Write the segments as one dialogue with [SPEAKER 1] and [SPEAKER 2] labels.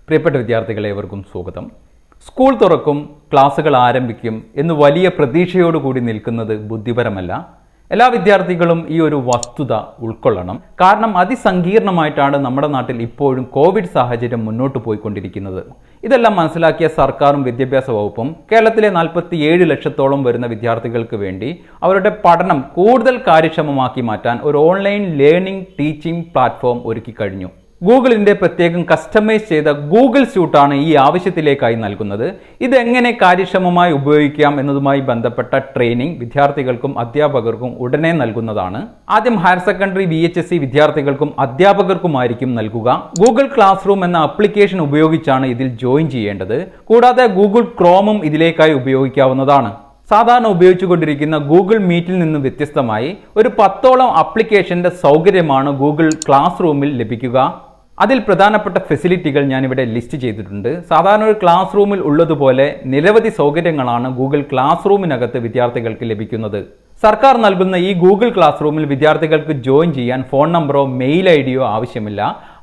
[SPEAKER 1] പ്രിയപ്പെട്ട വിദ്യാർത്ഥികളെ ഏവർക്കും സ്വാഗതം. സ്കൂൾ തുറക്കും, ക്ലാസുകൾ ആരംഭിക്കും എന്ന് വലിയ പ്രതീക്ഷയോടുകൂടി നിൽക്കുന്നത് ബുദ്ധിപരമല്ല. എല്ലാ വിദ്യാർത്ഥികളും ഈ ഒരു വസ്തുത ഉൾക്കൊള്ളണം. കാരണം അതിസങ്കീർണമായിട്ടാണ് നമ്മുടെ നാട്ടിൽ ഇപ്പോഴും കോവിഡ് സാഹചര്യം മുന്നോട്ട് പോയിക്കൊണ്ടിരിക്കുന്നത്. ഇതെല്ലാം മനസ്സിലാക്കിയ സർക്കാരും വിദ്യാഭ്യാസ വകുപ്പും കേരളത്തിലെ 47 ലക്ഷത്തോളം വരുന്ന വിദ്യാർത്ഥികൾക്ക് വേണ്ടി അവരുടെ പഠനം കൂടുതൽ കാര്യക്ഷമമാക്കി മാറ്റാൻ ഒരു ഓൺലൈൻ ലേണിംഗ് ടീച്ചിങ് പ്ലാറ്റ്ഫോം ഒരുക്കി കഴിഞ്ഞു. ഗൂഗിളിന്റെ പ്രത്യേകം കസ്റ്റമൈസ് ചെയ്ത ഗൂഗിൾ സ്യൂട്ടാണ് ഈ ആവശ്യത്തിലേക്കായി നൽകുന്നത്. ഇതെങ്ങനെ കാര്യക്ഷമമായി ഉപയോഗിക്കാം എന്നതുമായി ബന്ധപ്പെട്ട ട്രെയിനിങ് വിദ്യാർത്ഥികൾക്കും അധ്യാപകർക്കും ഉടനെ നൽകുന്നതാണ്. ആദ്യം ഹയർ സെക്കൻഡറി VHSC വിദ്യാർത്ഥികൾക്കും അധ്യാപകർക്കുമായിരിക്കും നൽകുക. ഗൂഗിൾ ക്ലാസ് റൂം എന്ന ആപ്ലിക്കേഷൻ ഉപയോഗിച്ചാണ് ഇതിൽ ജോയിൻ ചെയ്യേണ്ടത്. കൂടാതെ ഗൂഗിൾ ക്രോമും ഇതിലേക്കായി ഉപയോഗിക്കാവുന്നതാണ്. സാധാരണ ഉപയോഗിച്ചുകൊണ്ടിരിക്കുന്ന ഗൂഗിൾ മീറ്റിൽ നിന്ന് വ്യത്യസ്തമായി ഒരു 10ഓളം ആപ്ലിക്കേഷന്റെ സൗകര്യമാണ് ഗൂഗിൾ ക്ലാസ് റൂമിൽ ലഭിക്കുക. അതിൽ പ്രധാനപ്പെട്ട ഫെസിലിറ്റികൾ ഞാനിവിടെ ലിസ്റ്റ് ചെയ്തിട്ടുണ്ട്. സാധാരണ ഒരു ക്ലാസ് റൂമിൽ ഉള്ളതുപോലെ നിരവധി സൗകര്യങ്ങളാണ് ഗൂഗിൾ ക്ലാസ് റൂമിനകത്ത് വിദ്യാർത്ഥികൾക്ക് ലഭിക്കുന്നത്. സർക്കാർ നൽകുന്ന ഈ ഗൂഗിൾ ക്ലാസ് റൂമിൽ വിദ്യാർത്ഥികൾക്ക് ജോയിൻ ചെയ്യാൻ ഫോൺ നമ്പറോ മെയിൽ ID ആവശ്യമില്ല.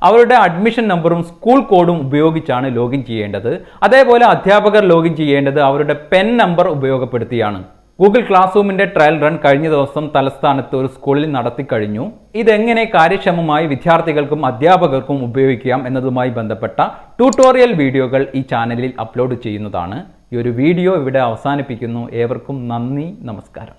[SPEAKER 1] അവരുടെ അഡ്മിഷൻ നമ്പറും സ്കൂൾ കോഡും ഉപയോഗിച്ചാണ് ലോഗിൻ ചെയ്യേണ്ടത്. അതേപോലെ അധ്യാപകർ ലോഗിൻ ചെയ്യേണ്ടത് അവരുടെ പെൻ നമ്പർ ഉപയോഗപ്പെടുത്തിയാണ്. ഗൂഗിൾ ക്ലാസ് റൂമിന്റെ ട്രയൽ റൺ കഴിഞ്ഞ ദിവസം തലസ്ഥാനത്ത് ഒരു സ്കൂളിൽ നടത്തി കഴിഞ്ഞു. ഇതെങ്ങനെ കാര്യക്ഷമമായി വിദ്യാർത്ഥികൾക്കും അധ്യാപകർക്കും ഉപയോഗിക്കാം എന്നതുമായി ബന്ധപ്പെട്ട ട്യൂട്ടോറിയൽ വീഡിയോകൾ ഈ ചാനലിൽ അപ്ലോഡ് ചെയ്യുന്നതാണ്. ഈ ഒരു വീഡിയോ ഇവിടെ അവസാനിപ്പിക്കുന്നു. ഏവർക്കും നന്ദി, നമസ്കാരം.